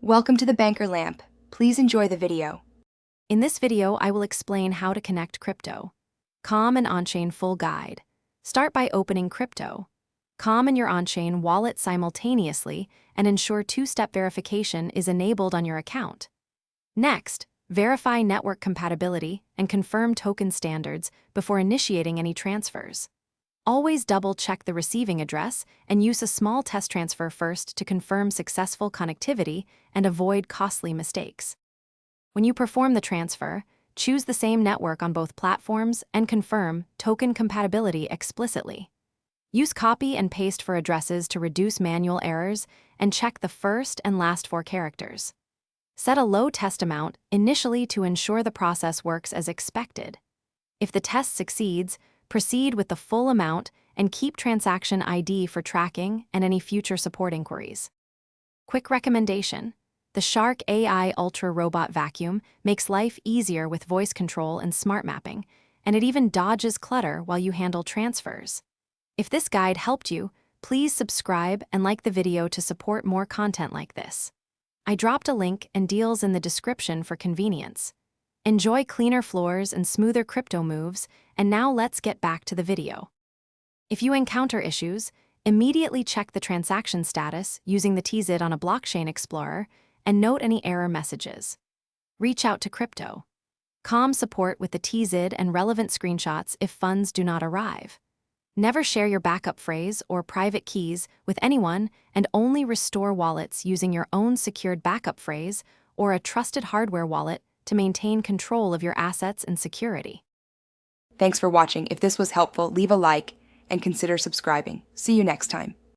Welcome to the Banker Lamp. Please enjoy the video. In this video, I will explain how to connect crypto. Calm and Onchain full guide. Start by opening crypto. Calm and your Onchain wallet simultaneously and ensure two-step verification is enabled on your account. Next, verify network compatibility and confirm token standards before initiating any transfers. Always double-check the receiving address and use a small test transfer first to confirm successful connectivity and avoid costly mistakes. When you perform the transfer, choose the same network on both platforms and confirm token compatibility explicitly. Use copy and paste for addresses to reduce manual errors and check the first and last 4 characters. Set a low test amount initially to ensure the process works as expected. If the test succeeds, proceed with the full amount and keep transaction ID for tracking and any future support inquiries. Quick recommendation: the Shark AI Ultra Robot Vacuum makes life easier with voice control and smart mapping, and it even dodges clutter while you handle transfers. If this guide helped you, please subscribe and like the video to support more content like this. I dropped a link and deals in the description for convenience. Enjoy cleaner floors and smoother crypto moves, and now let's get back to the video. If you encounter issues, immediately check the transaction status using the TZID on a blockchain explorer and note any error messages. Reach out to crypto. Calm support with the TZID and relevant screenshots if funds do not arrive. Never share your backup phrase or private keys with anyone, and only restore wallets using your own secured backup phrase or a trusted hardware wallet to maintain control of your assets and security. Thanks for watching. If this was helpful, leave a like and consider subscribing. See you next time.